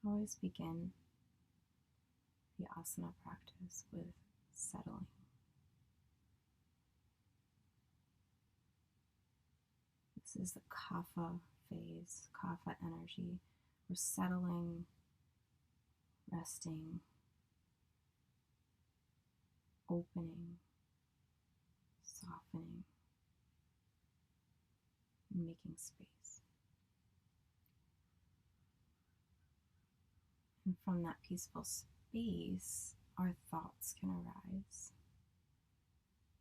Always begin the asana practice with settling. This is the kapha phase, kapha energy. We're settling, resting, opening, softening, and making space. And from that peaceful space, our thoughts can arise.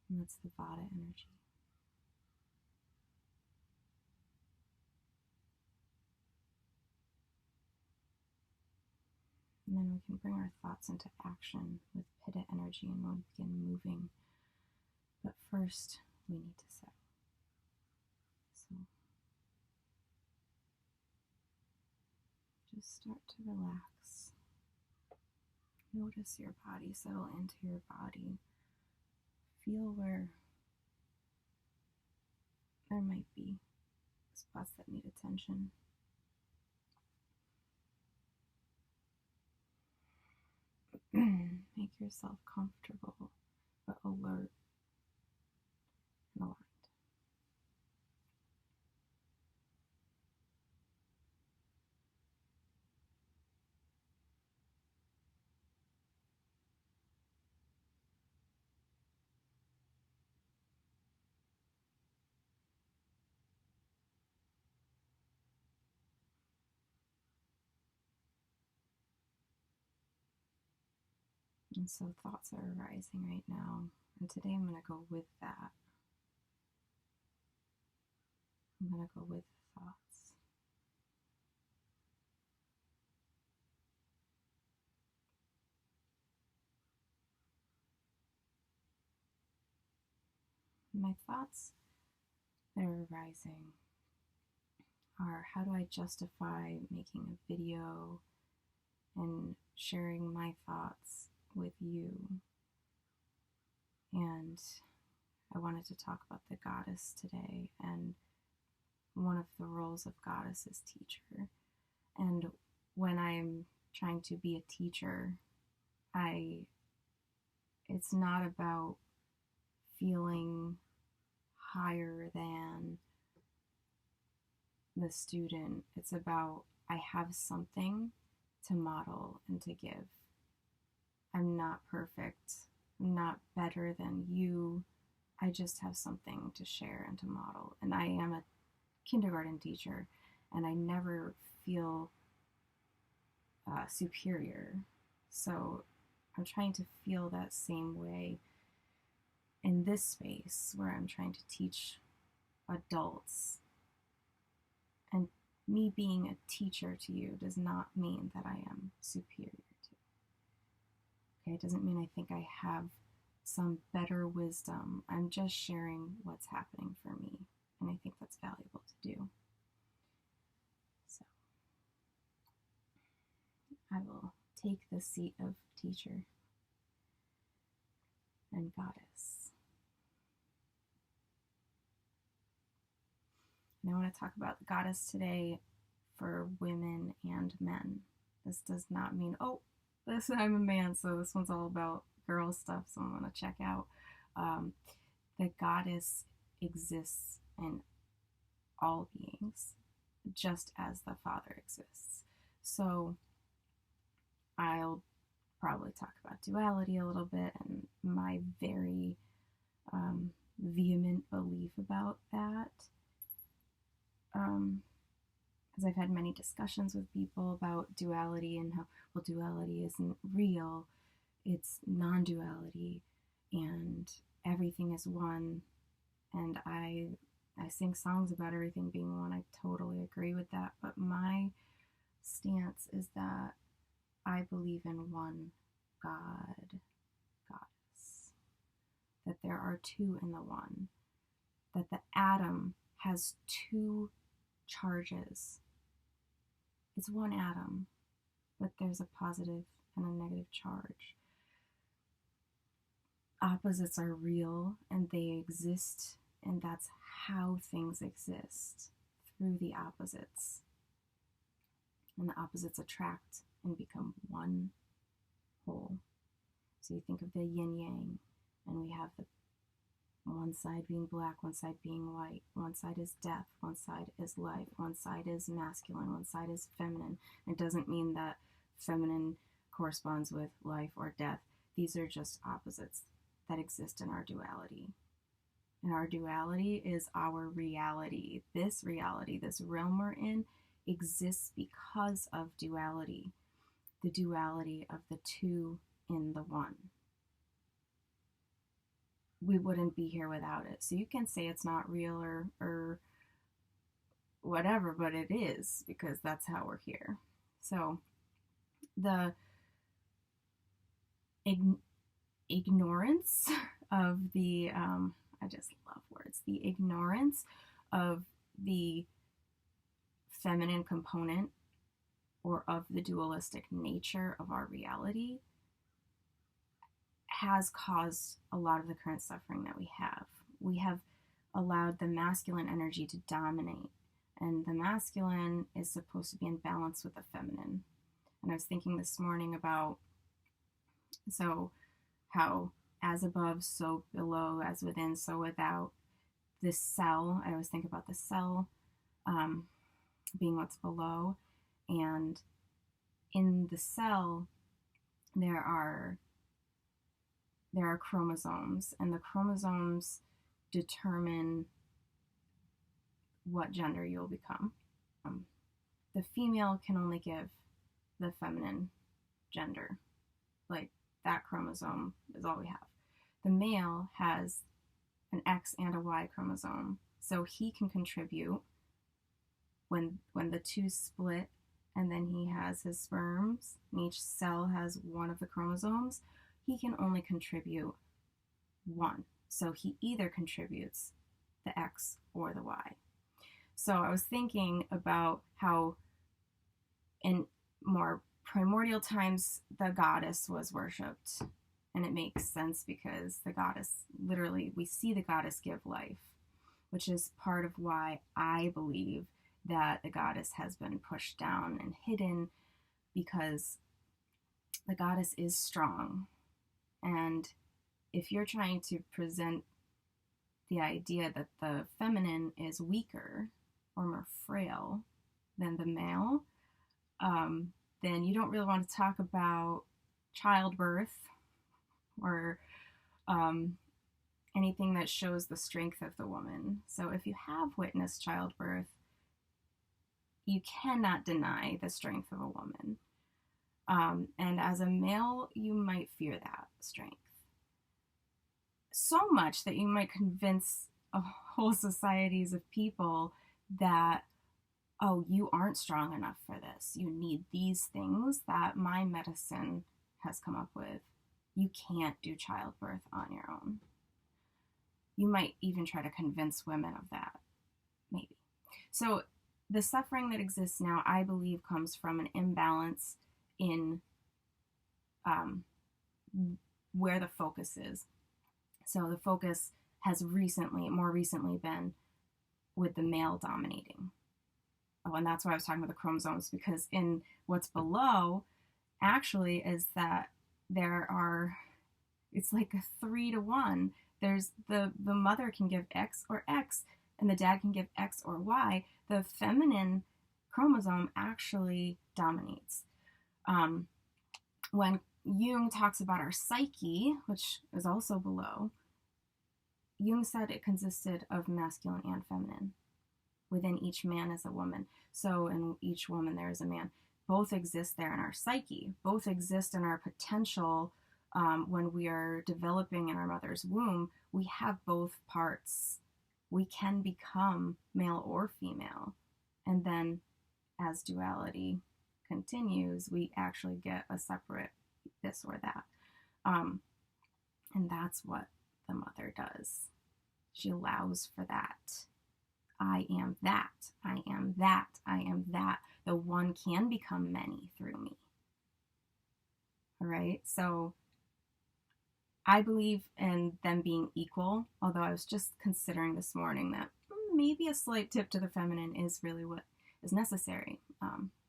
And that's the vata energy. And then we can bring our thoughts into action with pitta energy and we'll begin moving. But first, we need to settle. So just start to relax. Notice your body, settle into your body. Feel where there might be spots that need attention. Make yourself comfortable, but alert and aligned. And so thoughts are arising right now. And today I'm going to go with that. I'm going to go with the thoughts. My thoughts that are arising are, how do I justify making a video and sharing my thoughts with you? And I wanted to talk about the goddess today, and one of the roles of goddess is teacher. And when I'm trying to be a teacher, it's not about feeling higher than the student. It's about, I have something to model and to give. I'm not perfect. I'm not better than you. I just have something to share and to model. And I am a kindergarten teacher, and I never feel superior. So I'm trying to feel that same way in this space where I'm trying to teach adults. And me being a teacher to you does not mean that I am superior to you. Okay, it doesn't mean I think I have some better wisdom. I'm just sharing what's happening for me, and I think that's valuable to do. So I will take the seat of teacher and goddess. And I want to talk about the goddess today for women and men. This does not mean, I'm a man, so this one's all about girl stuff, so I'm going to check out. The goddess exists in all beings, just as the Father exists. So I'll probably talk about duality a little bit and my very vehement belief about that. Because I've had many discussions with people about duality and how, well, duality isn't real, it's non-duality, and everything is one. And I sing songs about everything being one. I totally agree with that. But my stance is that I believe in one God, goddess. That there are two in the one. That the atom has two charges. It's one atom, but there's a positive and a negative charge. Opposites are real and they exist, and that's how things exist, through the opposites. And the opposites attract and become one whole. So you think of the yin yang, and we have the one side being black, one side being white, one side is death, one side is life, one side is masculine, one side is feminine. It doesn't mean that feminine corresponds with life or death. These are just opposites that exist in our duality. And our duality is our reality. This reality, this realm we're in, exists because of duality. The duality of the two in the one. We wouldn't be here without it. So you can say it's not real or whatever, but it is, because that's how we're here. So the ignorance of the, I just love words, the ignorance of the feminine component or of the dualistic nature of our reality has caused a lot of the current suffering that we have. We have allowed the masculine energy to dominate, and the masculine is supposed to be in balance with the feminine. And I was thinking this morning about, so how as above, so below, as within, so without. This cell, I always think about the cell being what's below, and in the cell there are chromosomes, and the chromosomes determine what gender you'll become. The female can only give the feminine gender. Like, that chromosome is all we have. The male has an X and a Y chromosome, so he can contribute when the two split, and then he has his sperms, and each cell has one of the chromosomes. He can only contribute one. So he either contributes the X or the Y. So I was thinking about how in more primordial times the goddess was worshipped. And it makes sense because the goddess, literally, we see the goddess give life, which is part of why I believe that the goddess has been pushed down and hidden, because the goddess is strong. And if you're trying to present the idea that the feminine is weaker or more frail than the male, then you don't really want to talk about childbirth or anything that shows the strength of the woman. So if you have witnessed childbirth, you cannot deny the strength of a woman. And as a male, you might fear that strength. So much that you might convince whole societies of people that, oh, you aren't strong enough for this. You need these things that my medicine has come up with. You can't do childbirth on your own. You might even try to convince women of that, maybe. So the suffering that exists now, I believe, comes from an imbalance in where the focus is. So the focus has more recently been with the male dominating. Oh, and that's why I was talking about the chromosomes, because in what's below actually is that it's like a 3-to-1. There's the mother can give X or X, and the dad can give X or Y. The feminine chromosome actually dominates. When Jung talks about our psyche, which is also below, Jung said it consisted of masculine and feminine. Within each man is a woman. So in each woman there is a man. Both exist there in our psyche. Both exist in our potential. When we are developing in our mother's womb, we have both parts. We can become male or female. And then as duality continues, we actually get a separate this or that. And that's what the mother does. She allows for that. I am that. I am that. I am that. The one can become many through me. All right. So I believe in them being equal, although I was just considering this morning that maybe a slight tip to the feminine is really what is necessary.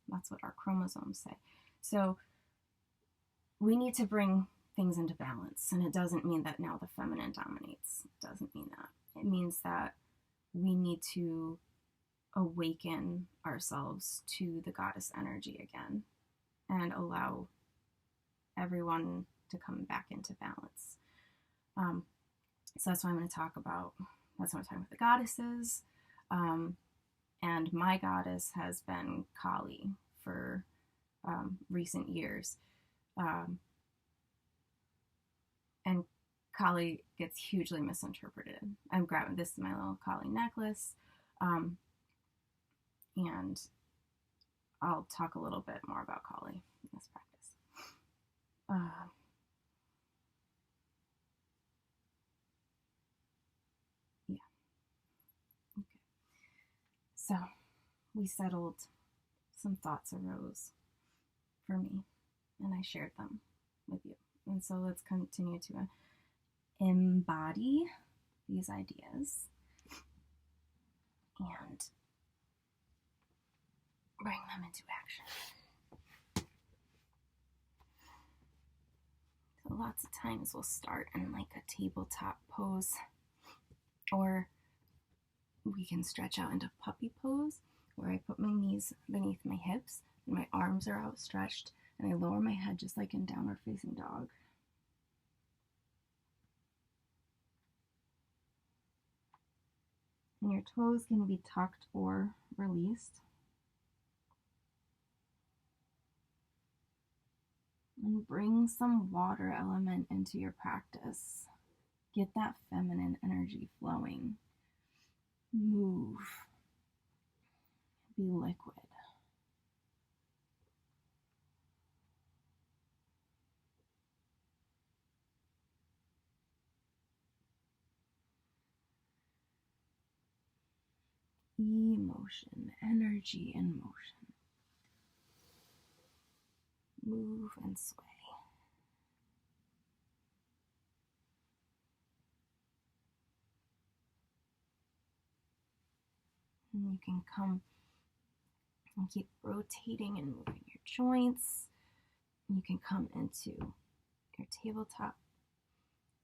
That's what our chromosomes say. So we need to bring things into balance. And it doesn't mean that now the feminine dominates. It doesn't mean that. It means that we need to awaken ourselves to the goddess energy again and allow everyone to come back into balance. So that's what I'm going to talk about. That's what I'm talking about the goddesses. And my goddess has been Kali for recent years. And Kali gets hugely misinterpreted. I'm grabbing, this is my little Kali necklace. And I'll talk a little bit more about Kali in this practice. Yeah. Okay. So we settled, some thoughts arose for me, and I shared them with you. And so let's continue to embody these ideas and bring them into action. So lots of times we'll start in like a tabletop pose, or we can stretch out into puppy pose, where I put my knees beneath my hips and my arms are outstretched, and I lower my head just like in downward facing dog. And your toes can be tucked or released. And bring some water element into your practice. Get that feminine energy flowing. Move. Be liquid. Emotion, energy in motion. Move and sway. And you can come and keep rotating and moving your joints. You can come into your tabletop.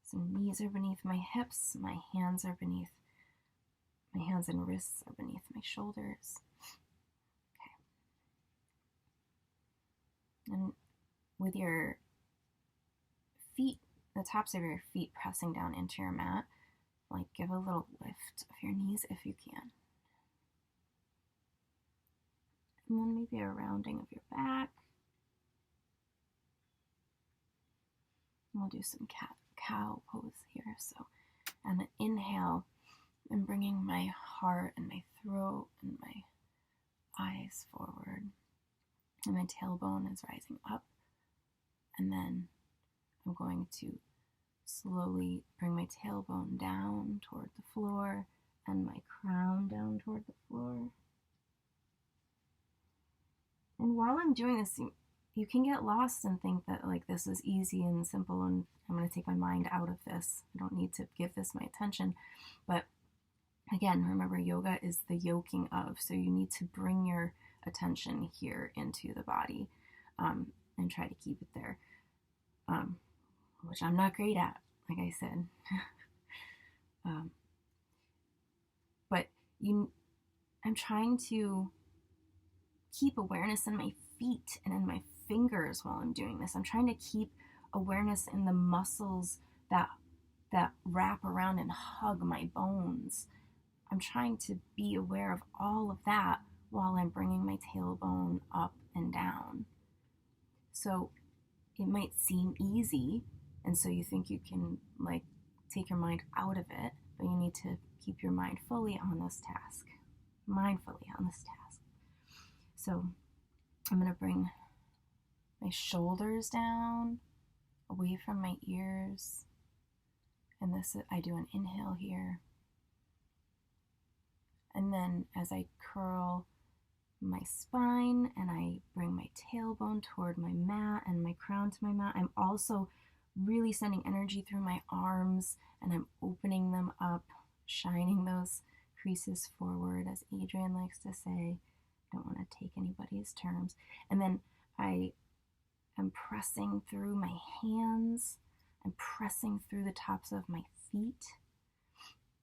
So knees are beneath my hips, my hands and wrists are beneath my shoulders. Okay. And with your feet, the tops of your feet pressing down into your mat, like give a little lift of your knees if you can. And then maybe a rounding of your back. And we'll do some cat-cow pose here. So, and an inhale, and bringing my heart and my throat and my eyes forward. And my tailbone is rising up. And then I'm going to slowly bring my tailbone down toward the floor and my crown down toward the floor. And while I'm doing this, you can get lost and think that like this is easy and simple and I'm going to take my mind out of this. I don't need to give this my attention. But again, remember, yoga is the yoking of, so you need to bring your attention here into the body and try to keep it there, which I'm not great at, like I said. But I'm trying to keep awareness in my feet and in my fingers while I'm doing this. I'm trying to keep awareness in the muscles that wrap around and hug my bones. I'm trying to be aware of all of that while I'm bringing my tailbone up and down. So it might seem easy, and so you think you can like take your mind out of it, but you need to keep your mind fully on this task. Mindfully on this task. So I'm going to bring my shoulders down, away from my ears. And this, I do an inhale here. And then as I curl my spine and I bring my tailbone toward my mat and my crown to my mat, I'm also really sending energy through my arms and I'm opening them up, shining those creases forward, as Adrian likes to say. Don't want to take anybody's terms. And then I I'm pressing through my hands. I'm pressing through the tops of my feet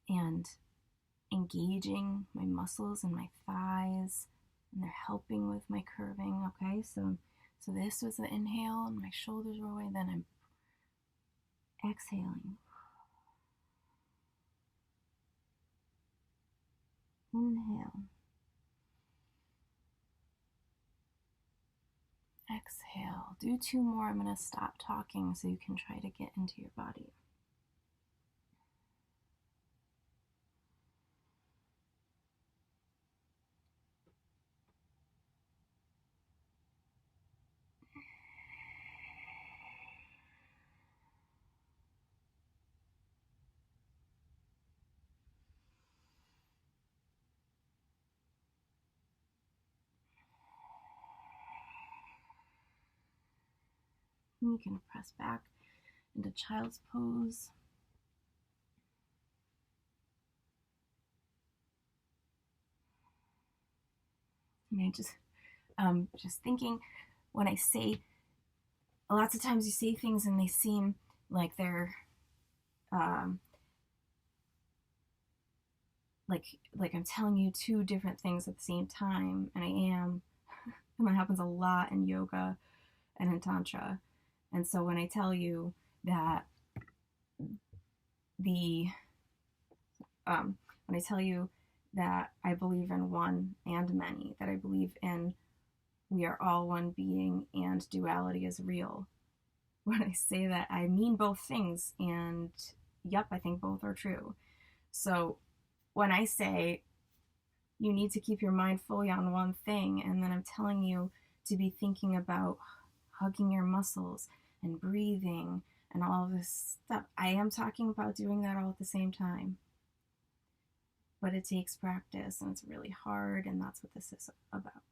and engaging my muscles and my thighs, and they're helping with my curving. Okay, so this was the inhale and my shoulders were away. Then I'm exhaling. Inhale. Exhale. Do 2 more. I'm going to stop talking so you can try to get into your body. And you can press back into child's pose. And I just thinking, when I say, lots of times you say things and they seem like they're like I'm telling you 2 different things at the same time, and I am. And that happens a lot in yoga and in tantra. And so when I tell you that when I tell you that I believe in one and many, that I believe in we are all one being and duality is real, when I say that, I mean both things, and yep, I think both are true. So when I say you need to keep your mind fully on one thing, and then I'm telling you to be thinking about hugging your muscles and breathing and all of this stuff, I am talking about doing that all at the same time. But it takes practice, and it's really hard, and that's what this is about.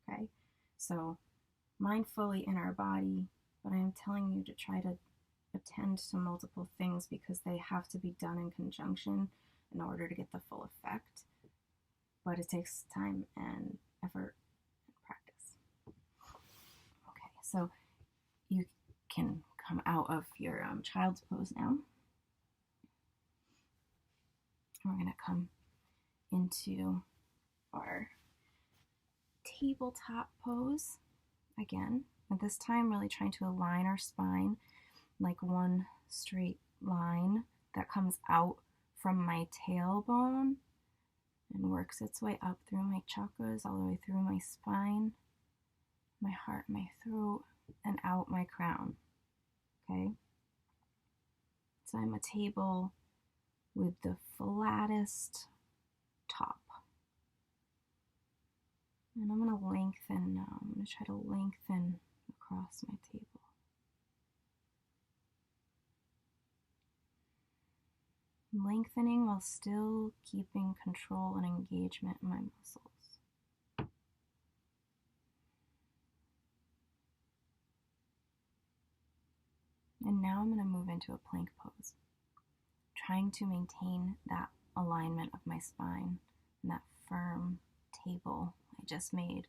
Okay? So mindfully in our body, but I am telling you to try to attend to multiple things because they have to be done in conjunction in order to get the full effect. But it takes time and effort and practice. Okay, so you can come out of your child's pose now. We're going to come into our tabletop pose again. At this time, really trying to align our spine like one straight line that comes out from my tailbone and works its way up through my chakras, all the way through my spine, my heart, my throat, and out my crown. Okay? So I'm a table with the flattest top. And I'm going to lengthen now. I'm going to try to lengthen across my table. Lengthening while still keeping control and engagement in my muscles. And now I'm going to move into a plank pose, trying to maintain that alignment of my spine and that firm table I just made.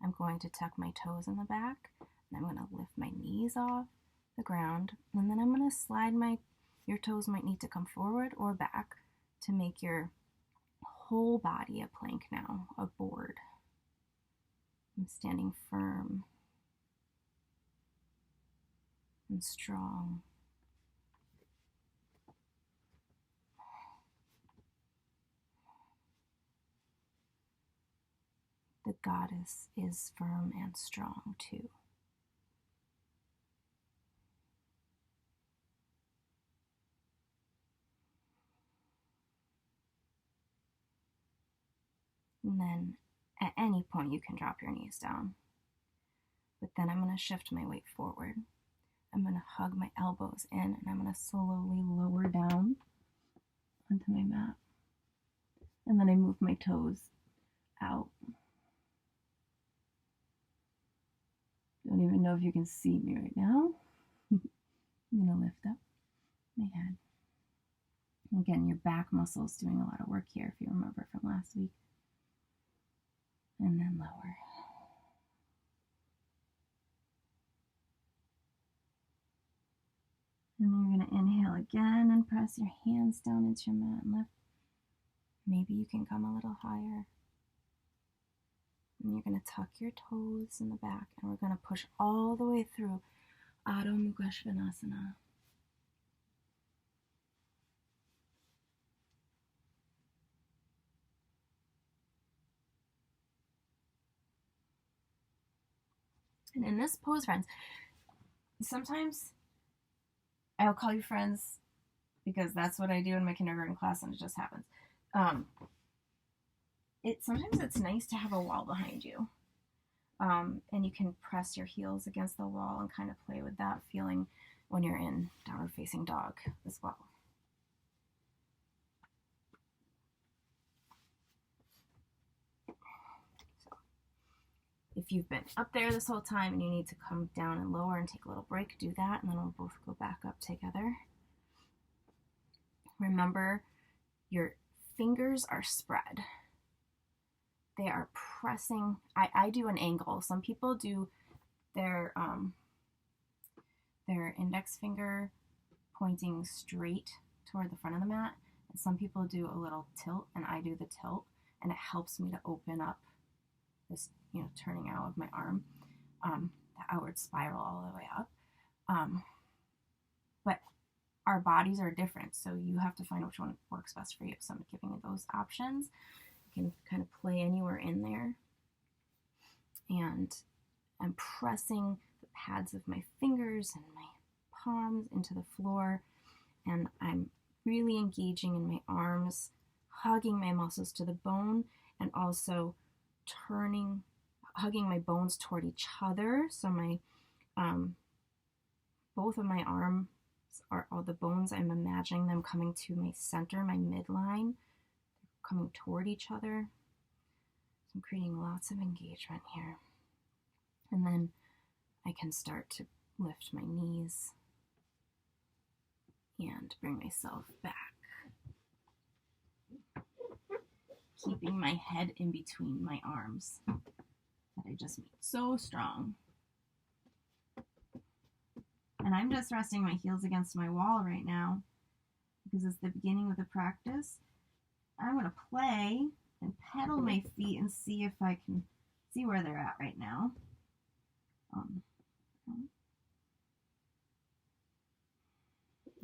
I'm going to tuck my toes in the back, and I'm going to lift my knees off the ground, and then I'm going to slide your toes might need to come forward or back to make your whole body a plank now, a board. I'm standing firm and strong. The goddess is firm and strong too. And then at any point you can drop your knees down. But then I'm going to shift my weight forward. I'm going to hug my elbows in, and I'm going to slowly lower down onto my mat. And then I move my toes out. Don't even know if you can see me right now. I'm going to lift up my head. Again, your back muscle is doing a lot of work here, if you remember from last week. And then lower. again and press your hands down into your mat and lift. Maybe you can come a little higher. And you're going to tuck your toes in the back, and we're going to push all the way through Adho Mukha Svanasana. And in this pose, friends, sometimes I'll call you friends because that's what I do in my kindergarten class, and it just happens. Sometimes it's nice to have a wall behind you. And you can press your heels against the wall and kind of play with that feeling when you're in downward facing dog as well. So if you've been up there this whole time and you need to come down and lower and take a little break, do that, and then we'll both go back up together. Remember, your fingers are spread. They are pressing. I do an angle. Some people do their index finger pointing straight toward the front of the mat, and some people do a little tilt, and I do the tilt, and it helps me to open up this, turning out of my arm, the outward spiral all the way up. But our bodies are different, so you have to find which one works best for you. So I'm giving you those options. You can kind of play anywhere in there. And I'm pressing the pads of my fingers and my palms into the floor, and I'm really engaging in my arms, hugging my muscles to the bone, and also hugging my bones toward each other. So my both of my arms are all the bones. I'm imagining them coming to my center, my midline, coming toward each other. So I'm creating lots of engagement here. And then I can start to lift my knees and bring myself back, keeping my head in between my arms that I just made so strong. And I'm just resting my heels against my wall right now because it's the beginning of the practice. I'm going to play and pedal my feet and see if I can see where they're at right now.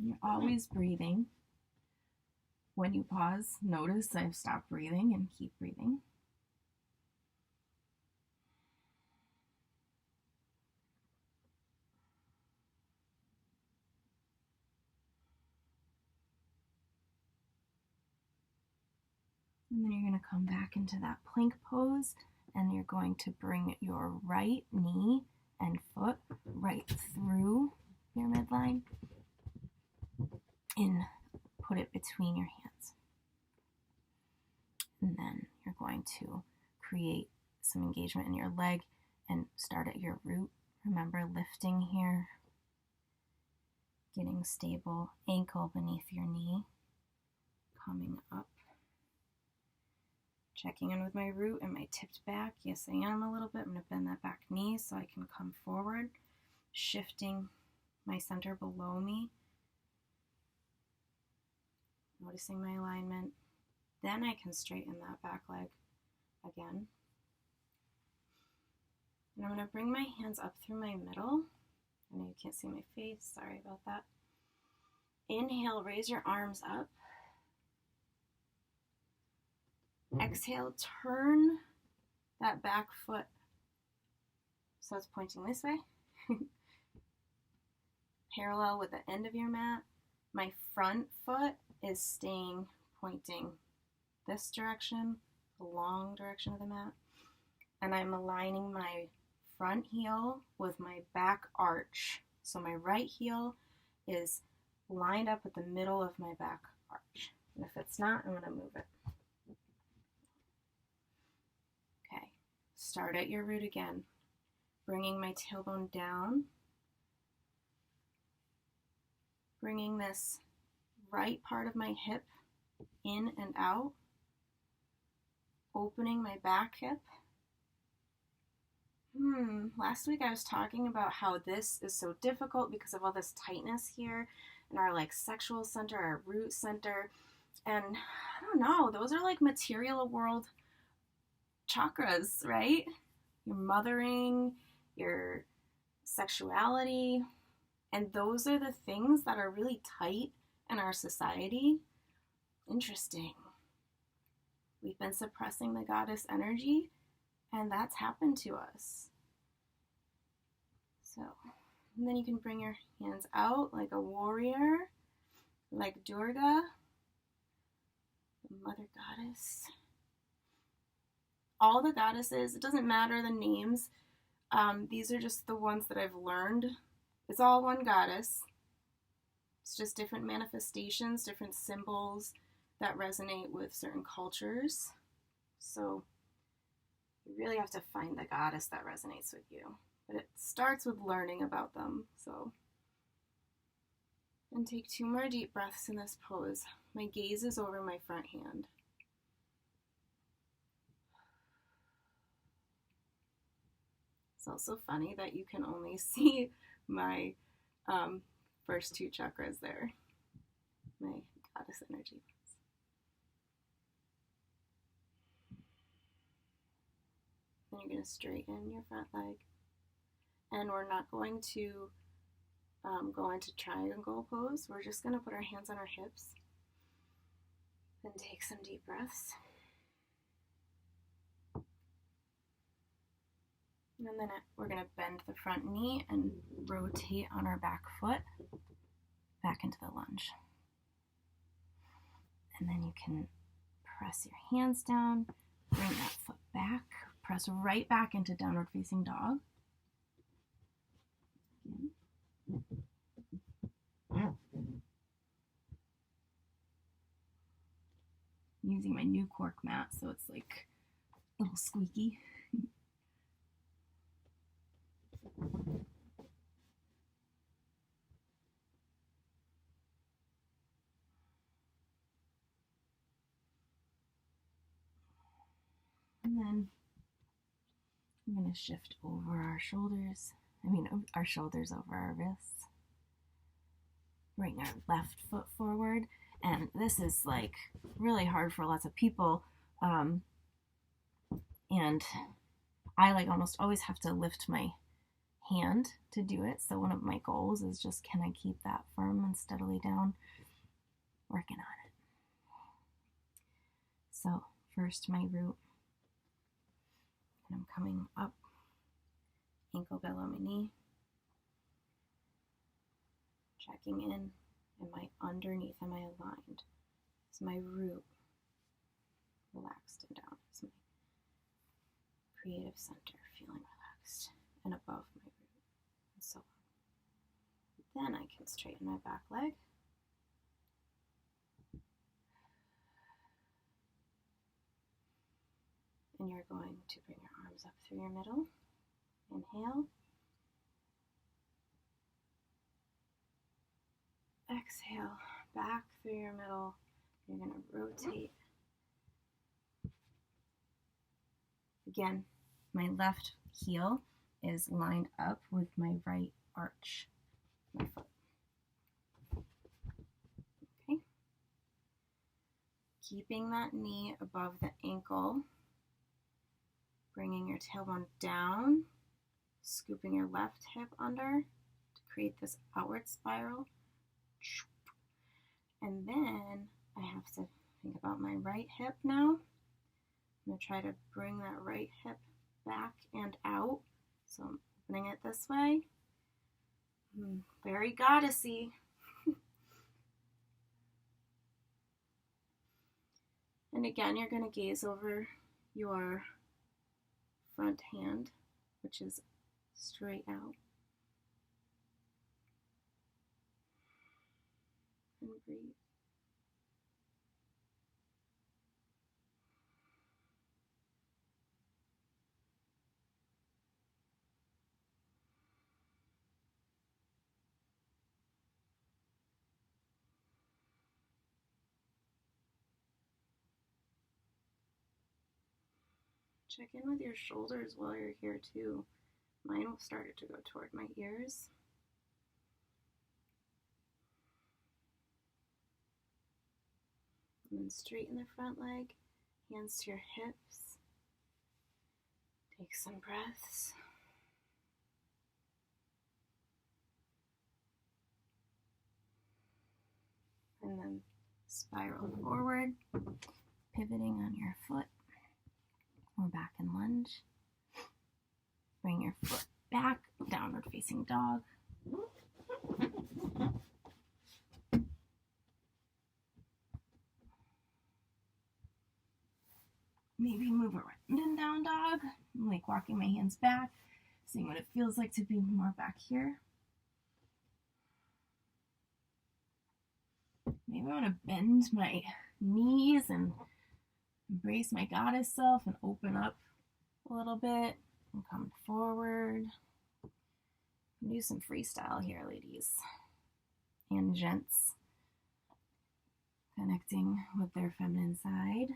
You're always breathing. When you pause, notice I've stopped breathing and keep breathing. And then you're going to come back into that plank pose, and you're going to bring your right knee and foot right through your midline and put it between your hands. And then you're going to create some engagement in your leg and start at your root. Remember, lifting here, getting stable, ankle beneath your knee, coming up. Checking in with my root. Am I tipped back? Yes, I am a little bit. I'm going to bend that back knee so I can come forward, shifting my center below me, noticing my alignment. Then I can straighten that back leg again. And I'm going to bring my hands up through my middle. I know you can't see my face. Sorry about that. Inhale, raise your arms up. Exhale, turn that back foot so it's pointing this way. Parallel with the end of your mat. My front foot is staying pointing this direction, the long direction of the mat. And I'm aligning my front heel with my back arch. So my right heel is lined up with the middle of my back arch. And if it's not, I'm going to move it. Okay, start at your root again. Bringing my tailbone down. Bringing this right part of my hip in and out. Opening my back hip. Last week I was talking about how this is so difficult because of all this tightness here, and our like sexual center, our root center. And I don't know, those are like material world chakras, right? Your mothering, your sexuality, and those are the things that are really tight in our society. Interesting. We've been suppressing the goddess energy, and that's happened to us. So, and then you can bring your hands out like a warrior, like Durga, the mother goddess. All the goddesses, it doesn't matter the names. These are just the ones that I've learned. It's all one goddess. It's just different manifestations, different symbols that resonate with certain cultures. So you really have to find the goddess that resonates with you. But it starts with learning about them. So, and take 2 more deep breaths in this pose. My gaze is over my front hand. It's also funny that you can only see my first 2 chakras there, my goddess energy. Then you're going to straighten your front leg. And we're not going to go into triangle pose. We're just going to put our hands on our hips and take some deep breaths. And then we're going to bend the front knee and rotate on our back foot back into the lunge. And then you can press your hands down, bring that foot back, press right back into downward facing dog. I'm using my new cork mat, so it's like a little squeaky. And then I'm going to shift over our shoulders. Our shoulders over our wrists. Bring our left foot forward. And this is like really hard for lots of people. And I like almost always have to lift my hand to do it. So one of my goals is just, can I keep that firm and steadily down? Working on it. So first my root. And I'm coming up, ankle below my knee. Checking in. Am I underneath? Am I aligned? Is my root relaxed and down? Is my creative center feeling relaxed and above my root? And so on. Then I can straighten my back leg. And you're going to bring your arms up through your middle. Inhale. Exhale, back through your middle. You're going to rotate. Again, my left heel is lined up with my right arch, my foot. Okay. Keeping that knee above the ankle. Bringing your tailbone down. Scooping your left hip under to create this outward spiral. And then I have to think about my right hip now. I'm going to try to bring that right hip back and out. So I'm opening it this way. Very goddessy. And again, you're going to gaze over your front hand, which is straight out. And breathe. Check in with your shoulders while you're here too. Mine started to go toward my ears. And then straighten the front leg, hands to your hips. Take some breaths. And then spiral forward, pivoting on your foot. Or back in lunge. Bring your foot back, downward facing dog. Maybe move around in down dog. I'm like walking my hands back, seeing what it feels like to be more back here. Maybe I want to bend my knees and embrace my goddess self and open up a little bit and come forward. Do some freestyle here, ladies and gents, connecting with their feminine side.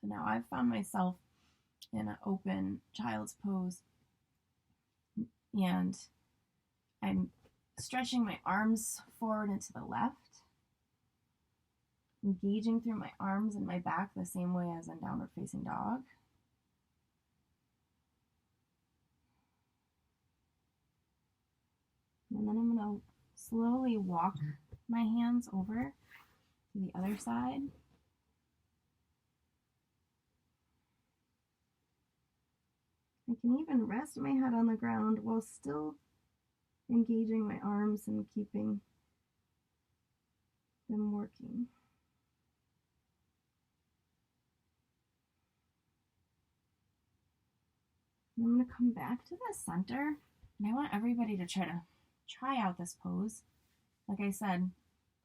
So now I've found myself in an open child's pose, and I'm stretching my arms forward and to the left, engaging through my arms and my back the same way as in downward facing dog. And then I'm going to slowly walk my hands over to the other side. I can even rest my head on the ground while still engaging my arms and keeping them working. And I'm going to come back to the center, and I want everybody to try out this pose. Like I said,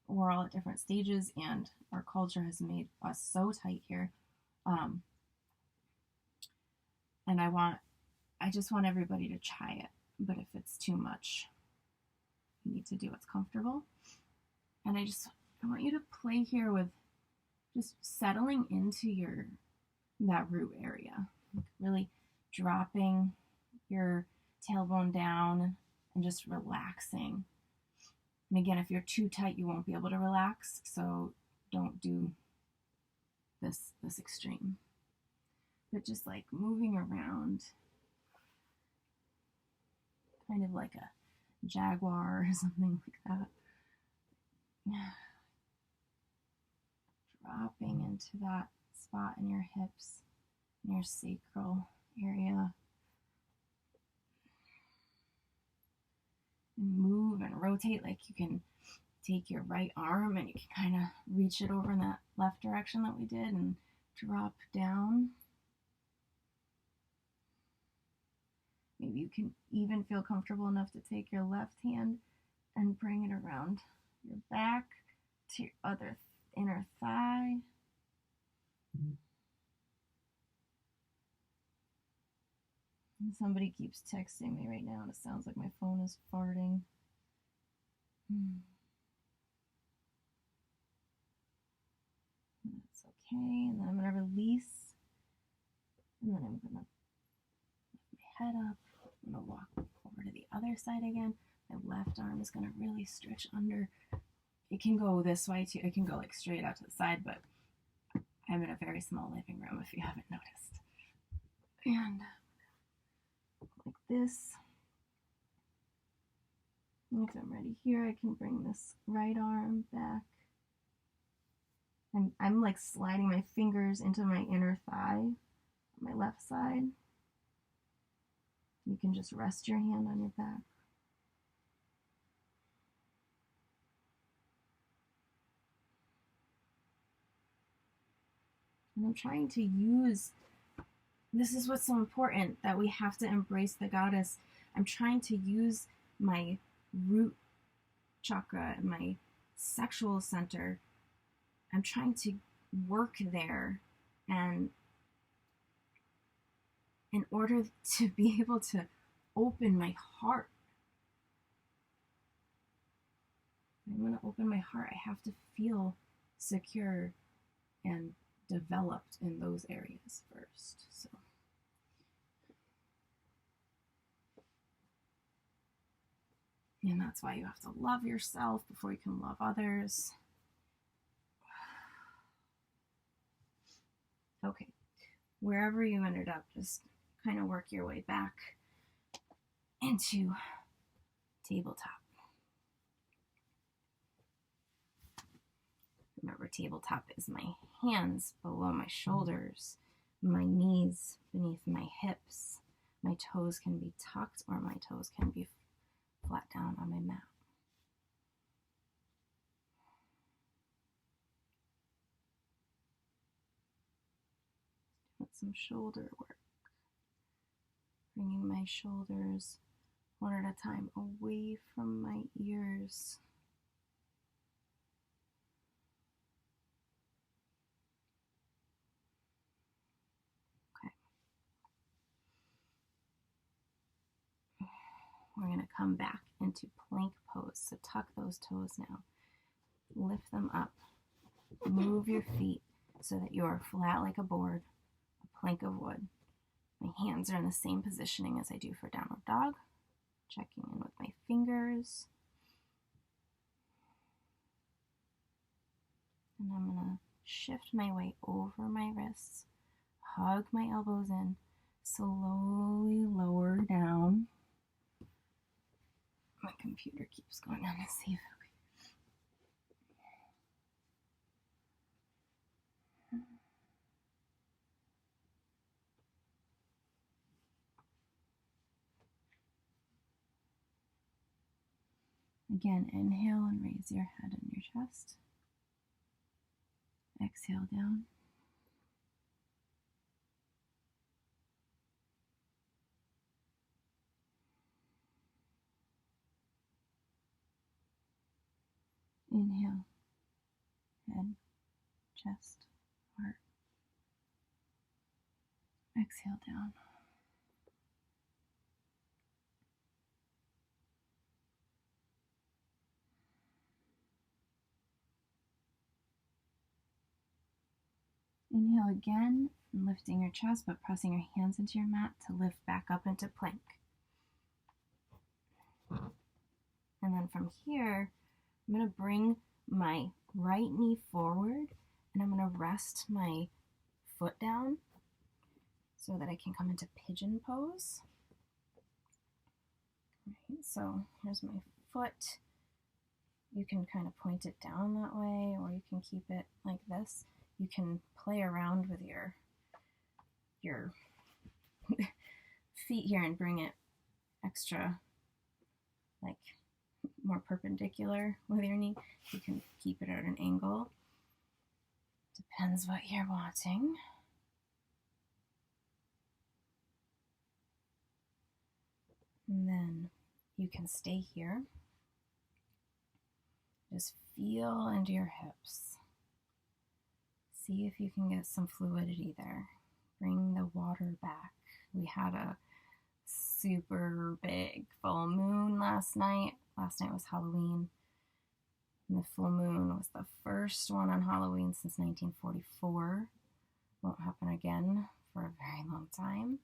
we're all at different stages, and our culture has made us so tight here. And I just want everybody to try it. But if it's too much, you need to do what's comfortable. And I want you to play here with just settling into that root area. Really dropping your tailbone down and just relaxing. And again, if you're too tight, you won't be able to relax. So don't do this extreme. But just like moving around, kind of like a jaguar or something like that. Dropping into that spot in your hips, in your sacral area. And move and rotate like you can take your right arm and you can kind of reach it over in that left direction that we did and drop down. Maybe you can even feel comfortable enough to take your left hand and bring it around your back to your other inner thigh. And somebody keeps texting me right now and it sounds like my phone is farting. That's okay. And then I'm going to release. And then I'm going to lift my head up. I'm going to walk over to the other side again. My left arm is going to really stretch under. It can go this way too. It can go like straight out to the side, but I'm in a very small living room if you haven't noticed. And like this. And if I'm ready here, I can bring this right arm back. And I'm like sliding my fingers into my inner thigh on my left side. You can just rest your hand on your back. And I'm trying to use, this is what's so important, that we have to embrace the goddess. I'm trying to use my root chakra and my sexual center. I'm trying to work there, and in order to be able to open my heart, I want to open my heart, I have to feel secure and developed in those areas first. So And that's why you have to love yourself before you can love others. Okay, wherever you ended up, just kind of work your way back into tabletop. Remember, tabletop is my hands below my shoulders, my knees beneath my hips. My toes can be tucked or my toes can be flat down on my mat. Doing some shoulder work. Bringing my shoulders one at a time away from my ears. Okay. We're going to come back into plank pose. So tuck those toes now. Lift them up. Move your feet so that you are flat like a board, a plank of wood. My hands are in the same positioning as I do for downward dog. Checking in with my fingers. And I'm going to shift my weight over my wrists, hug my elbows in, slowly lower down. My computer keeps going on to save. Again, inhale and raise your head and your chest. Exhale down. Inhale, head, chest, heart. Exhale down. Inhale again, and lifting your chest, but pressing your hands into your mat to lift back up into plank. And then from here, I'm going to bring my right knee forward, and I'm going to rest my foot down so that I can come into pigeon pose. Right, so here's my foot. You can kind of point it down that way, or you can keep it like this. You can play around with your feet here and bring it extra, like more perpendicular with your knee. You can keep it at an angle. Depends what you're wanting. And then you can stay here. Just feel into your hips. See if you can get some fluidity there. Bring the water back. We had a super big full moon last night. Last night was Halloween. And the full moon was the first one on Halloween since 1944. Won't happen again for a very long time.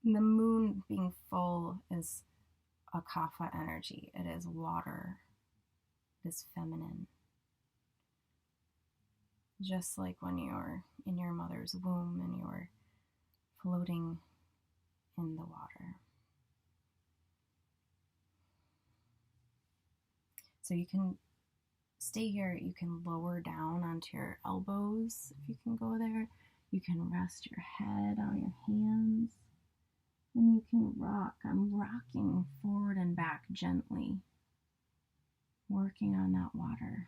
And the moon being full is a kapha energy. It is water. It is feminine. Just like when you're in your mother's womb and you're floating in the water. So you can stay here. You can lower down onto your elbows if you can go there. You can rest your head on your hands. And you can rock. I'm rocking forward and back gently, working on that water.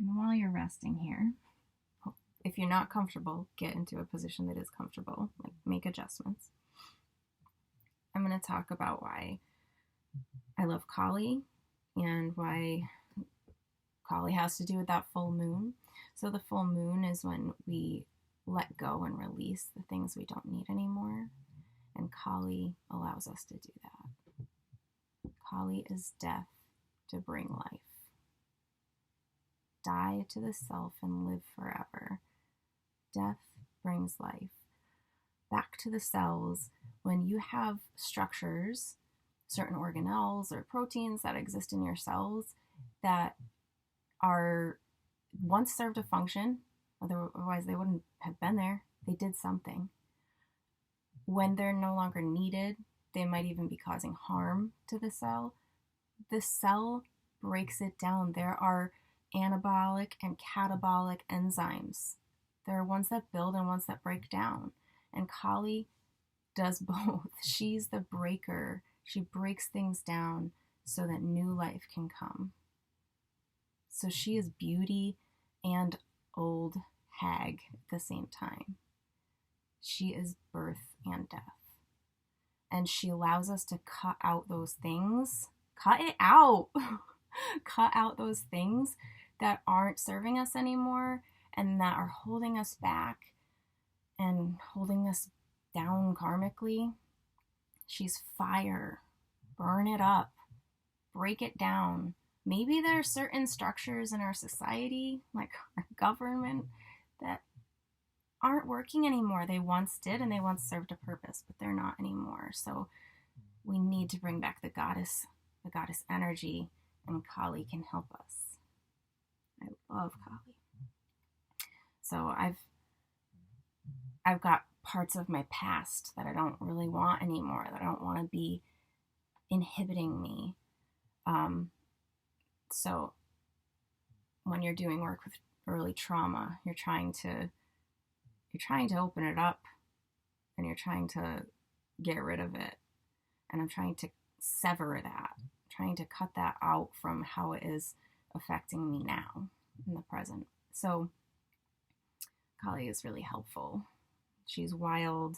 And while you're resting here, if you're not comfortable, get into a position that is comfortable, like make adjustments. I'm going to talk about why I love Kali and why Kali has to do with that full moon. So the full moon is when we let go and release the things we don't need anymore. And Kali allows us to do that. Kali is death to bring life. Die to the self and live forever. Death brings life. Back to the cells. When you have structures, certain organelles or proteins that exist in your cells that are once served a function, otherwise they wouldn't have been there. They did something. When they're no longer needed, they might even be causing harm to the cell. The cell breaks it down. There are anabolic and catabolic enzymes. There are ones that build and ones that break down. And Kali does both. She's the breaker. She breaks things down so that new life can come. So she is beauty and old hag at the same time. She is birth and death. And she allows us to cut out those things. Cut it out. Cut out those things that aren't serving us anymore and that are holding us back and holding us down karmically. She's fire. Burn it up. Break it down. Maybe there are certain structures in our society, like our government, that aren't working anymore. They once did and they once served a purpose, but they're not anymore. So we need to bring back the goddess energy, and Kali can help us. I love Kali. So I've got parts of my past that I don't really want anymore, that I don't want to be inhibiting me. So when you're doing work with early trauma, you're trying to open it up and you're trying to get rid of it. And I'm trying to sever that, trying to cut that out from how it is affecting me now in the present. So Kali is really helpful. She's wild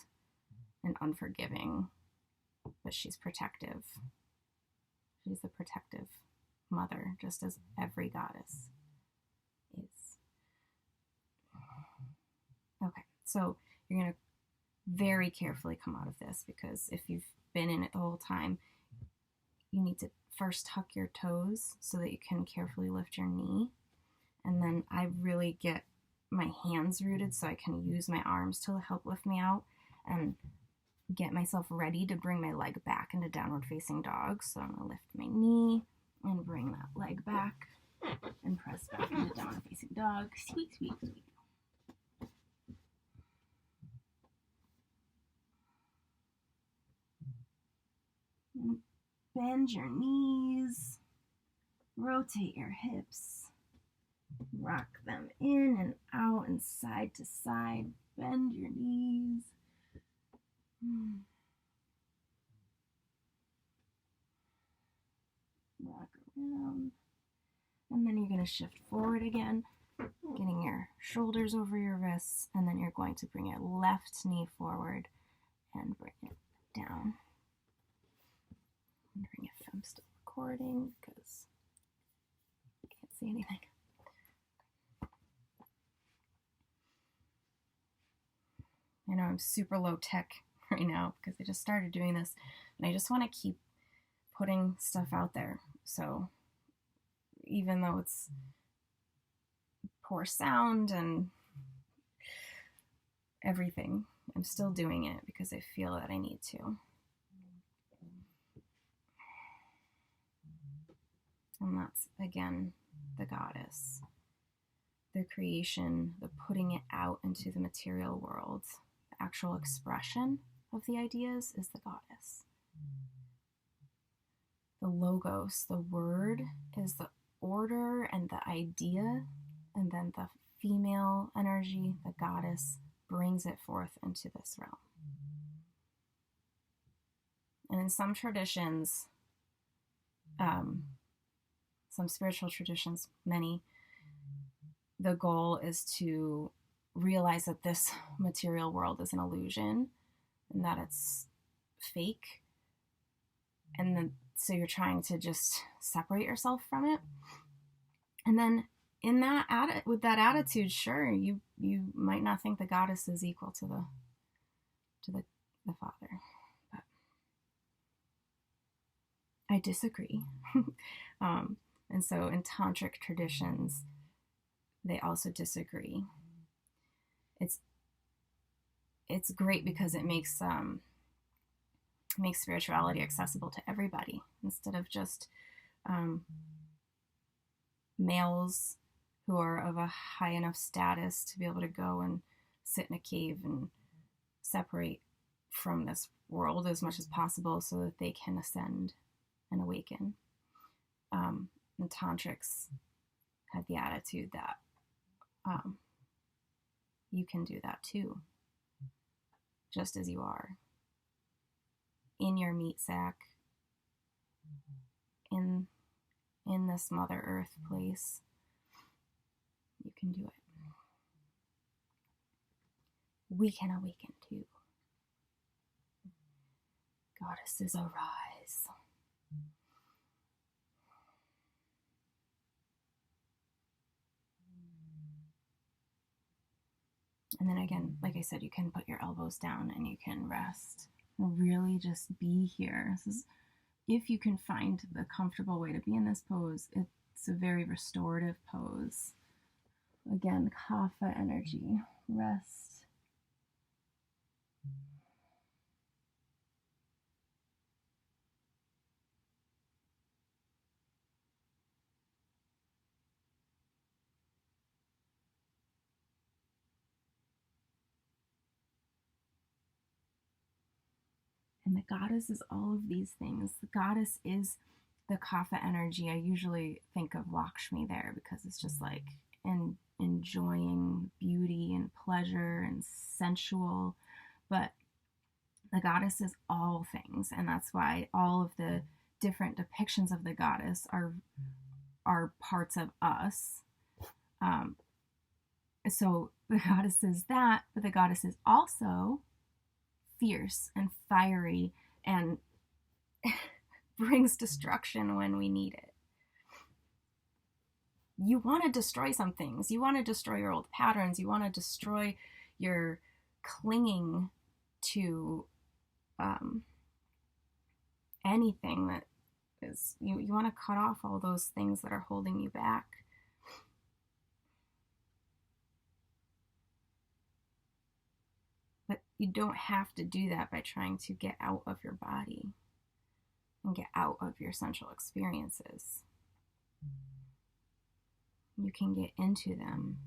and unforgiving, but she's protective. She's a protective mother, just as every goddess is. Okay, so you're going to very carefully come out of this, because if you've been in it the whole time, you need to first tuck your toes so that you can carefully lift your knee. And then I really get my hands rooted so I can use my arms to help lift me out and get myself ready to bring my leg back into downward facing dog. So I'm going to lift my knee and bring that leg back and press back into downward facing dog. Sweet, sweet, sweet. And bend your knees, rotate your hips, rock them in and out and side to side. Bend your knees. Rock around. And then you're going to shift forward again, getting your shoulders over your wrists, and then you're going to bring your left knee forward and bring it down. I'm wondering if I'm still recording because I can't see anything. I know I'm super low tech right now because I just started doing this and I just want to keep putting stuff out there. So even though it's poor sound and everything, I'm still doing it because I feel that I need to. And that's, again, the goddess. The creation, the putting it out into the material world, the actual expression of the ideas is the goddess. The logos, the word, is the order and the idea, and then the female energy, the goddess, brings it forth into this realm. And in some traditions, some spiritual traditions, many, the goal is to realize that this material world is an illusion and that it's fake. And then, so you're trying to just separate yourself from it. And then in that with that attitude, sure, you might not think the goddess is equal to the Father. I disagree. And so in tantric traditions, they also disagree. It's it's great because it makes spirituality accessible to everybody instead of just um, males who are of a high enough status to be able to go and sit in a cave and separate from this world as much as possible so that they can ascend and awaken. The tantrics had the attitude that you can do that too, just as you are, in your meat sack, in this Mother Earth place. You can do it. We can awaken too. Goddesses arise. And then again, like I said, you can put your elbows down and you can rest. Really just be here. This is, if you can find the comfortable way to be in this pose, it's a very restorative pose. Again, kapha energy, rest. And the goddess is all of these things. The goddess is the kapha energy. I usually think of Lakshmi there because it's just like enjoying beauty and pleasure and sensual. But the goddess is all things, and that's why all of the different depictions of the goddess are parts of us. So the goddess is that, but the goddess is also fierce and fiery and brings destruction when we need it. You want to destroy some things. You want to destroy your old patterns. You want to destroy your clinging to anything that is, you want to cut off all those things that are holding you back. But you don't have to do that by trying to get out of your body and get out of your sensual experiences. You can get into them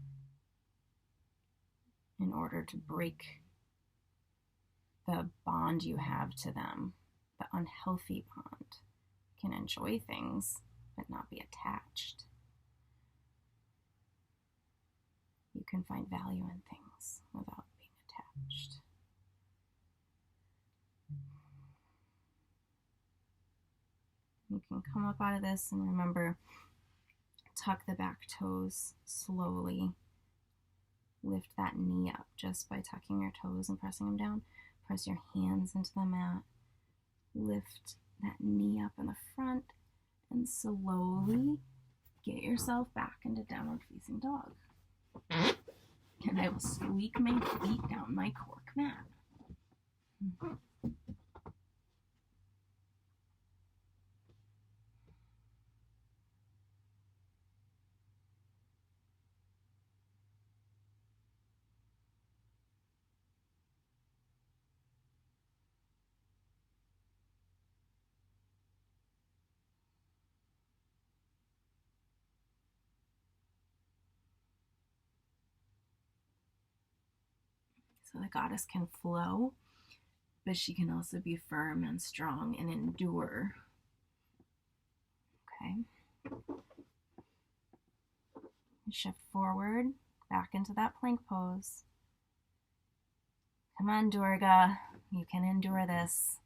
in order to break the bond you have to them, the unhealthy bond. You can enjoy things, but not be attached. You can find value in things without being attached. You can come up out of this and remember, tuck the back toes slowly. Lift that knee up just by tucking your toes and pressing them down. Press your hands into the mat. Lift that knee up in the front and slowly get yourself back into downward facing dog. And I will squeak my feet down my cork mat. So the goddess can flow, but she can also be firm and strong and endure. Okay. Shift forward, back into that plank pose. Come on, Durga. You can endure this.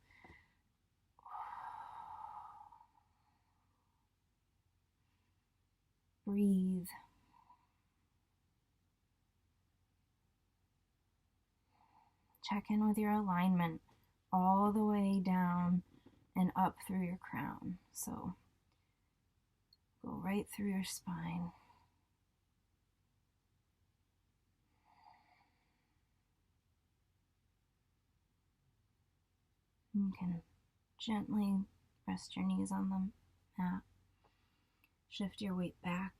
Breathe. Check in with your alignment all the way down and up through your crown. So go right through your spine. You can gently Rest your knees on the mat. Shift your weight back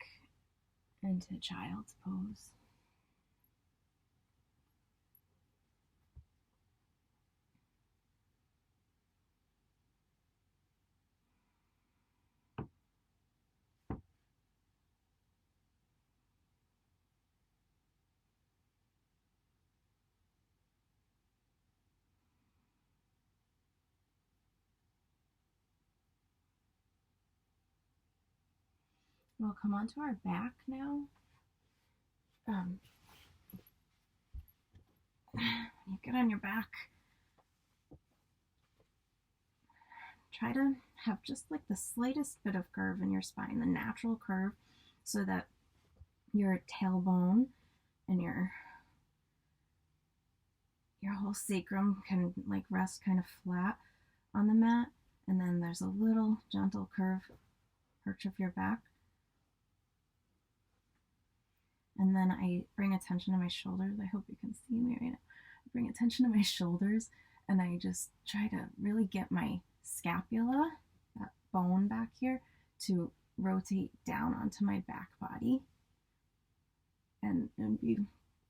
into child's pose. We'll come onto our back now. You get on your back. Try to have just like the slightest bit of curve in your spine, the natural curve, so that your tailbone and your whole sacrum can like rest kind of flat on the mat. And then there's a little gentle curve, arch of your back. And then I bring attention to my shoulders. I hope you can see me right now. I bring attention to my shoulders and I just try to really get my scapula, that bone back here, to rotate down onto my back body and be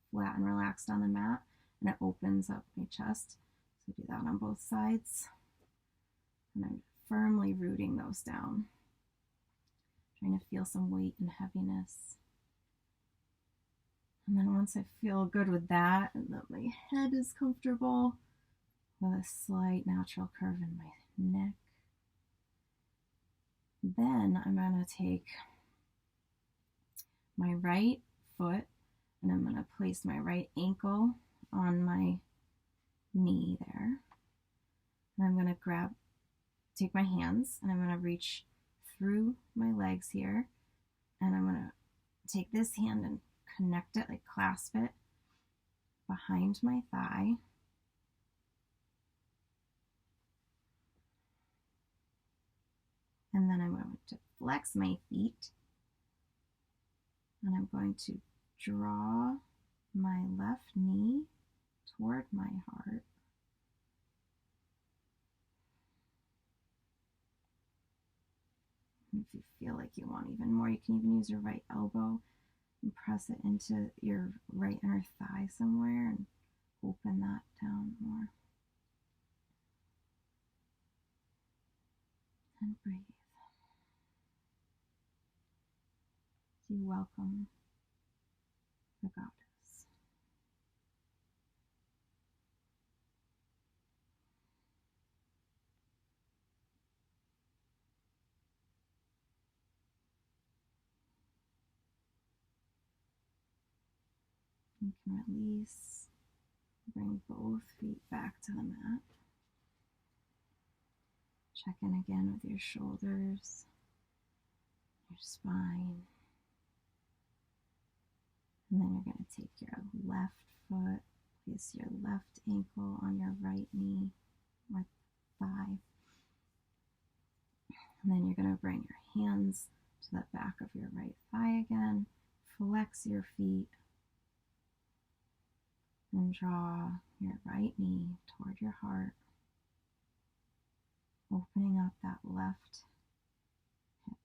flat and relaxed on the mat. And it opens up my chest. So do that on both sides. And I'm firmly rooting those down. Trying to feel some weight and heaviness. And then once I feel good with that and that my head is comfortable, with a slight natural curve in my neck, then I'm going to take my right foot and I'm going to place my right ankle on my knee there. And I'm going to take my hands and I'm going to reach through my legs here. And I'm going to take this hand and connect it, like clasp it behind my thigh. And then I'm going to flex my feet. And I'm going to draw my left knee toward my heart. And if you feel like you want even more, you can even use your right elbow and press it into your right inner thigh somewhere and open that down more. And breathe. So you welcome the goddess. You can release, bring both feet back to the mat. Check in again with your shoulders, your spine. And then you're going to take your left foot, place your left ankle on your right knee or thigh. And then you're going to bring your hands to the back of your right thigh again. Flex your feet. And draw your right knee toward your heart, opening up that left hip.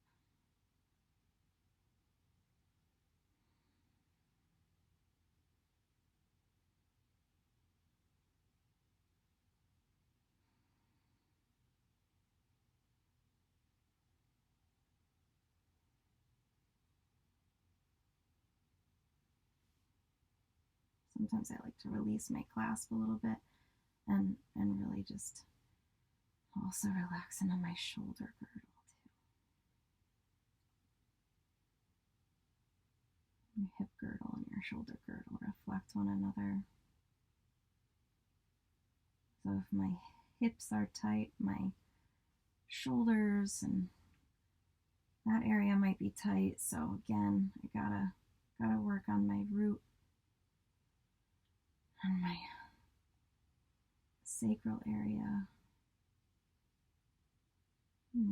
Sometimes I like to release my clasp a little bit and really just also relax into my shoulder girdle too. Your hip girdle and your shoulder girdle reflect one another. So if my hips are tight, my shoulders and that area might be tight. So again, I gotta work on my root and my sacral area.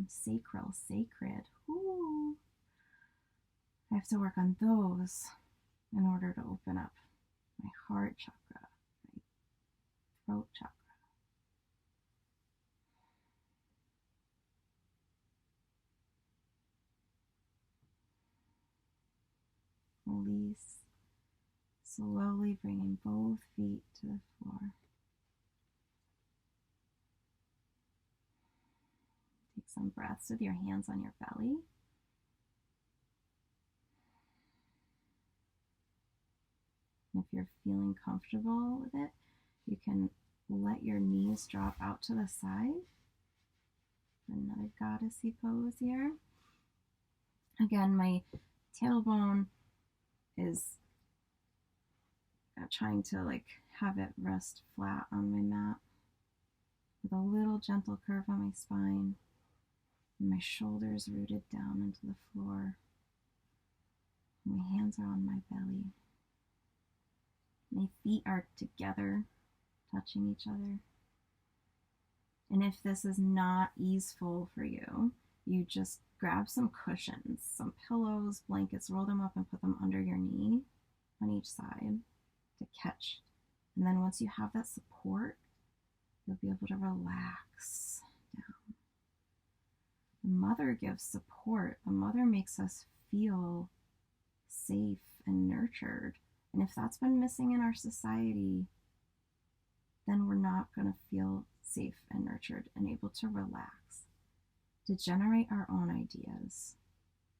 Sacral, sacred. Ooh. I have to work on those in order to open up my heart chakra, my throat chakra. Release. Slowly bringing both feet to the floor. Take some breaths with your hands on your belly. And if you're feeling comfortable with it, you can let your knees drop out to the side. Another goddessy pose here. Again, my tailbone is trying to have it rest flat on my mat with a little gentle curve on my spine, and my shoulders rooted down into the floor. My hands are on my belly. My feet are together, touching each other. And if this is not easeful for you, you just grab some cushions, some pillows, blankets, roll them up and put them under your knee on each side to catch. And then once you have that support, you'll be able to relax down. The mother gives support. The mother makes us feel safe and nurtured. And if that's been missing in our society, then we're not going to feel safe and nurtured and able to relax, to generate our own ideas,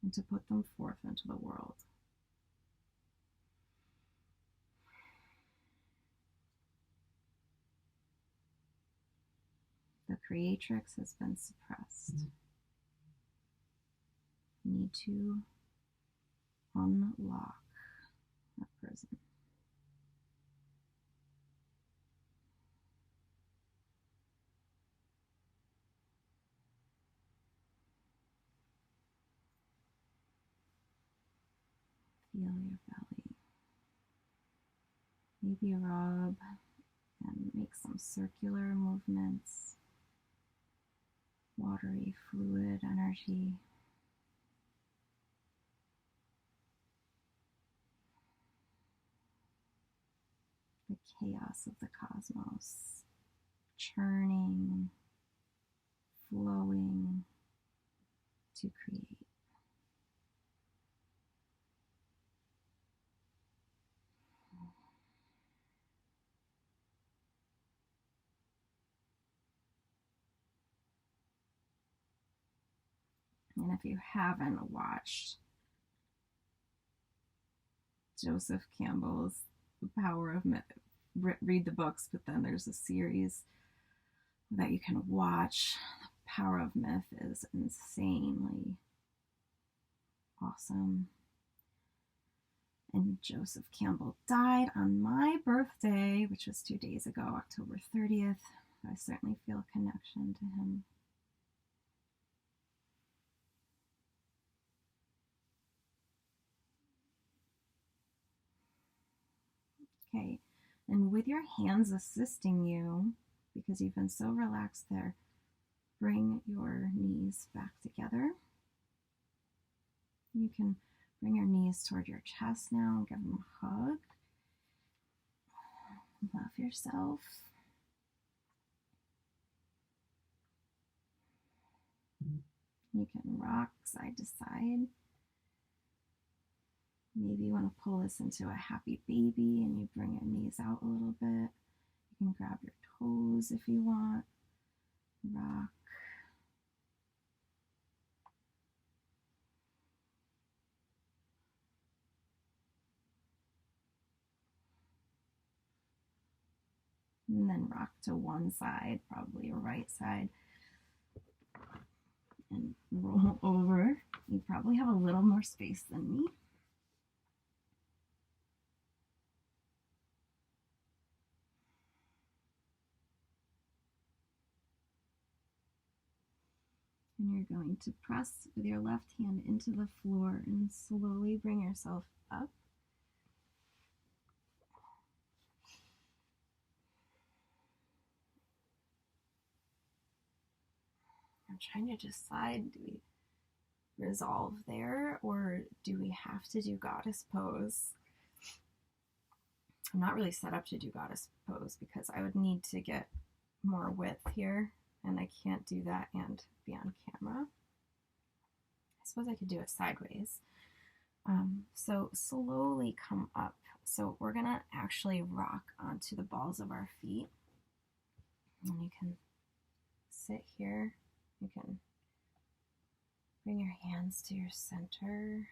and to put them forth into the world. The creatrix has been suppressed. We need to unlock that prison. Feel your belly. Maybe rub and make some circular movements, watery fluid energy. The chaos of the cosmos, churning, flowing to create. And if you haven't watched Joseph Campbell's The Power of Myth, read the books, but then there's a series that you can watch. The Power of Myth is insanely awesome. And Joseph Campbell died on my birthday, which was 2 days ago, October 30th. I certainly feel a connection to him. Okay, and with your hands assisting you, because you've been so relaxed there, bring your knees back together. You can bring your knees toward your chest now and give them a hug. Love yourself. You can rock side to side. Maybe you want to pull this into a happy baby and you bring your knees out a little bit. You can grab your toes if you want. Rock. And then rock to one side, probably your right side. And roll over. You probably have a little more space than me. And you're going to press with your left hand into the floor and slowly bring yourself up. I'm trying to decide, do we resolve there or do we have to do goddess pose? I'm not really set up to do goddess pose because I would need to get more width here, and I can't do that and be on camera. I suppose I could do it sideways. So slowly come up. So we're gonna actually rock onto the balls of our feet. And you can sit here. You can bring your hands to your center.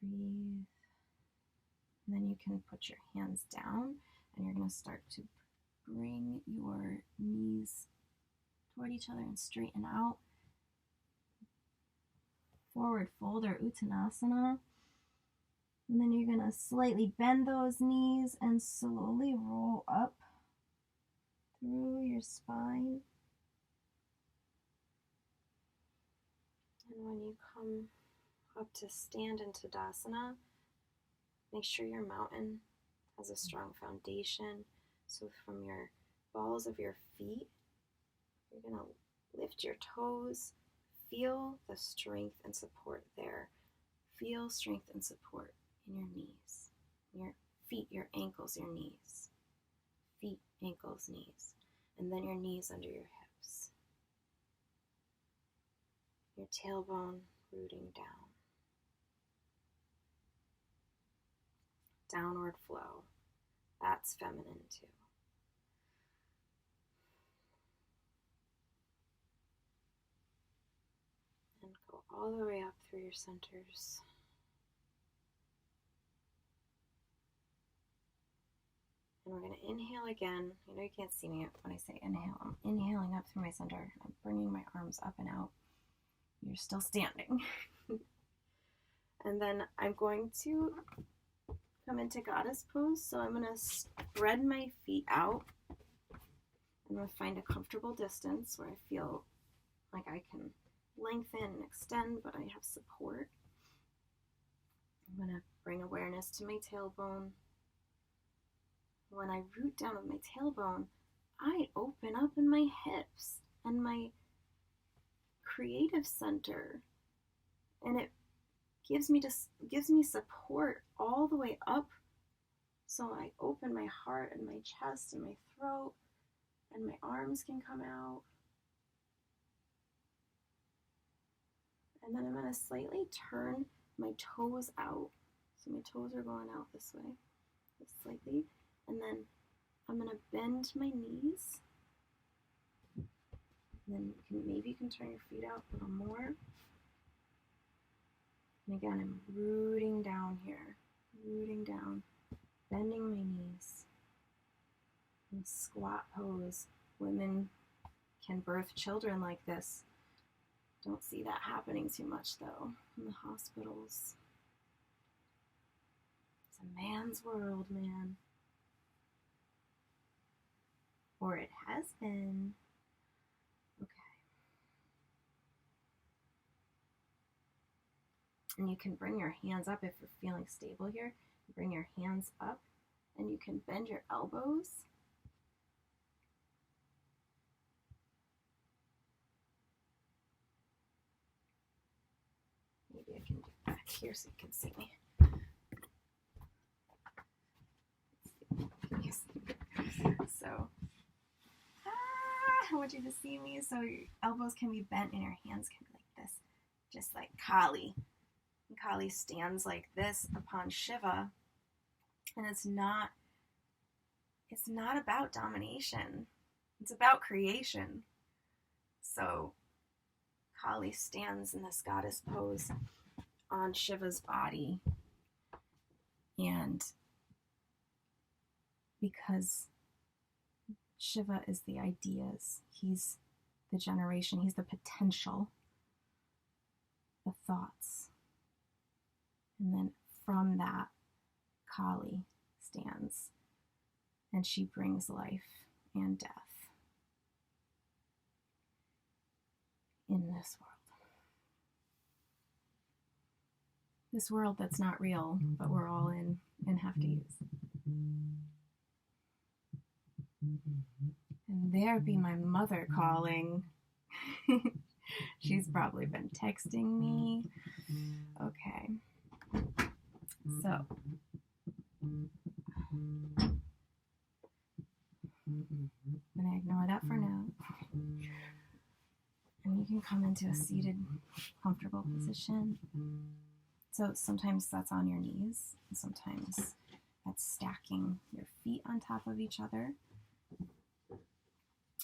Breathe. And then you can put your hands down and you're going to start to bring your knees toward each other and straighten out. Forward fold or Uttanasana. And then you're going to slightly bend those knees and slowly roll up through your spine. And when you come up to stand in Tadasana, make sure your mountain has a strong foundation. So from your balls of your feet, you're going to lift your toes. Feel the strength and support there. Feel strength and support in your knees, your feet, your ankles, your knees. Feet, ankles, knees. And then your knees under your hips. Your tailbone rooting down. Downward flow. That's feminine too. And go all the way up through your centers. And we're going to inhale again. I know you can't see me when I say inhale. I'm inhaling up through my center. I'm bringing my arms up and out. You're still standing. And then I'm going to come into goddess pose. So I'm going to spread my feet out. I'm going to find a comfortable distance where I feel like I can lengthen and extend, but I have support. I'm going to bring awareness to my tailbone. When I root down with my tailbone, I open up in my hips and my creative center, and it gives me support all the way up. So I open my heart and my chest and my throat, and my arms can come out. And then I'm going to slightly turn my toes out. So my toes are going out this way, just slightly. And then I'm going to bend my knees. And then maybe you can turn your feet out a little more. And again, I'm rooting down here, rooting down, bending my knees. In squat pose, women can birth children like this. Don't see that happening too much though in the hospitals. It's a man's world, man. Or it has been. Okay. And you can bring your hands up if you're feeling stable here. Bring your hands up and you can bend your elbows. Maybe I can do back here so you can see me. So, I want you to see me. So your elbows can be bent and your hands can be like this, just like Kali. And Kali stands like this upon Shiva, and it's not about domination. It's about creation. So Kali stands in this goddess pose on Shiva's body, and because Shiva is the ideas, he's the generation, he's the potential, the thoughts. And then from that, Kali stands, and she brings life and death in this world. This world that's not real, but we're all in and have to use. And there be my mother calling. She's probably been texting me. Okay. So. I'm going to ignore that for now. And you can come into a seated, comfortable position. So sometimes that's on your knees, and sometimes that's stacking your feet on top of each other.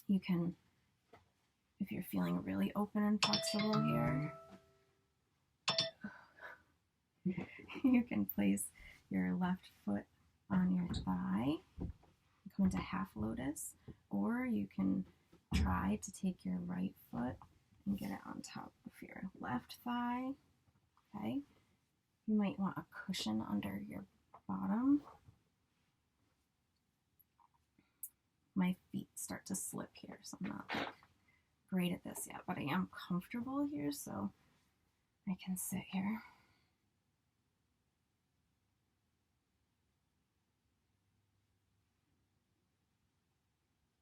You can, if you're feeling really open and flexible here, you can place your left foot on your thigh, come into half lotus, or you can try to take your right foot and get it on top of your left thigh. Okay, you might want a cushion under your bottom. My feet start to slip here, so I'm not like great at this yet, but I am comfortable here, so I can sit here.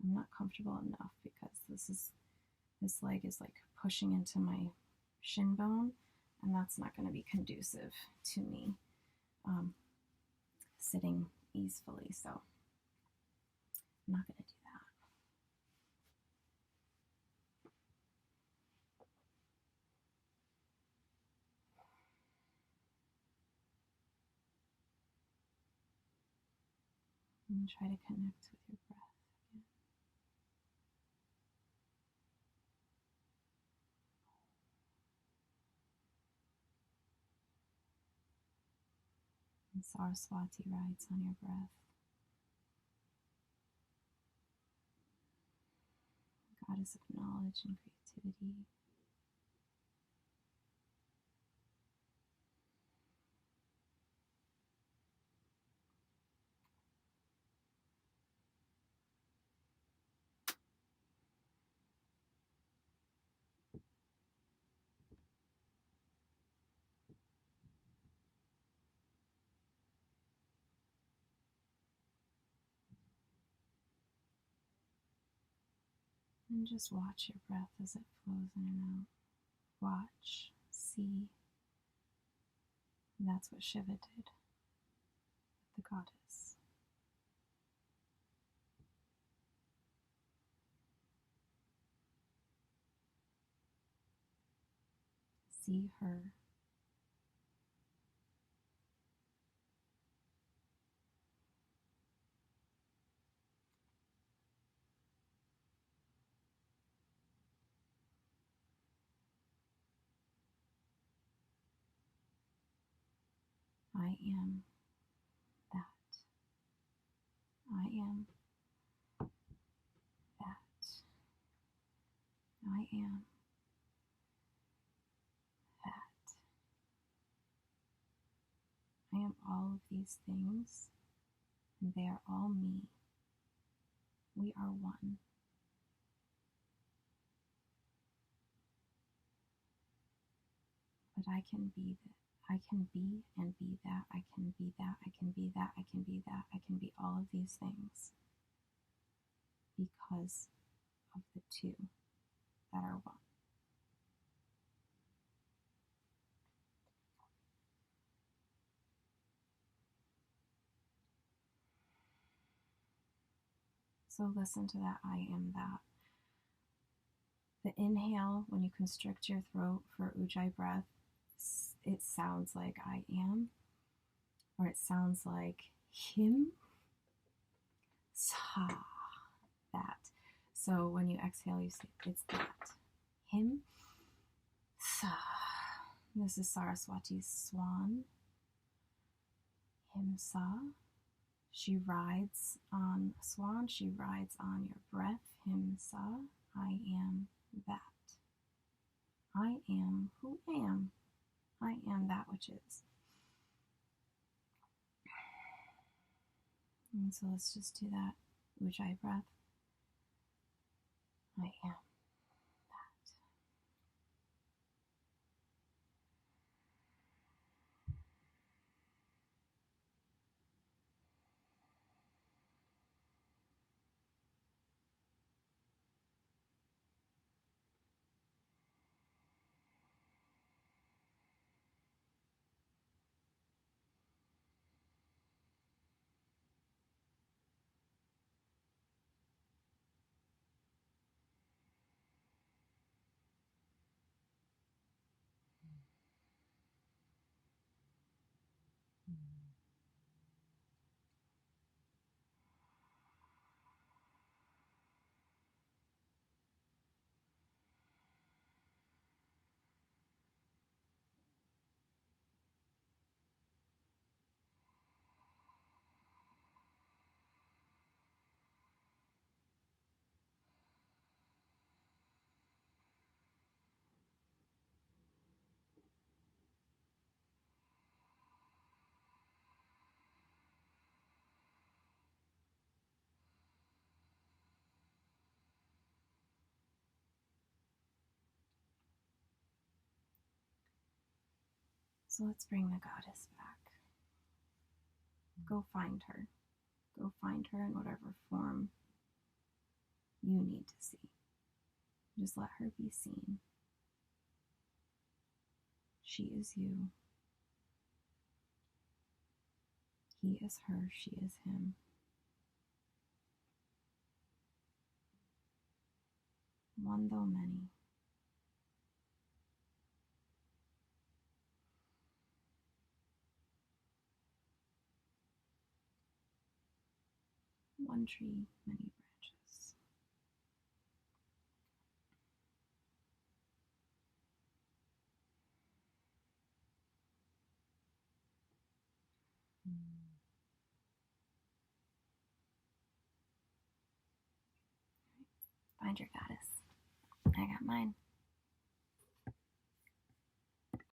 I'm not comfortable enough because this leg is like pushing into my shin bone, and that's not going to be conducive to me sitting easily, so I'm not going to do that. And try to connect with your breath again. And Saraswati rides on your breath. Goddess of knowledge and creativity. And just watch your breath as it flows in and out. Watch, see. And that's what Shiva did with the goddess. See her. I am that. I am that. I am that. I am all of these things, and they are all me. We are one. But I can be that. I can be and be that. I can be that. I can be that. I can be that. I can be all of these things because of the two that are one. So listen to that I am that. The inhale, when you constrict your throat for Ujjayi breath, it sounds like I am, or it sounds like him, sa, that. So when you exhale, you say it's that. Him, sa. This is Saraswati's swan. Him, sa. She rides on a swan. She rides on your breath. Him, sa. I am that. I am who I am. I am that which is. And so let's just do that Ujjayi breath. I am that. So let's bring the goddess back. Go find her. Go find her in whatever form you need to see. Just let her be seen. She is you. He is her. She is him. One though many. One tree, many branches. Find your goddess. I got mine.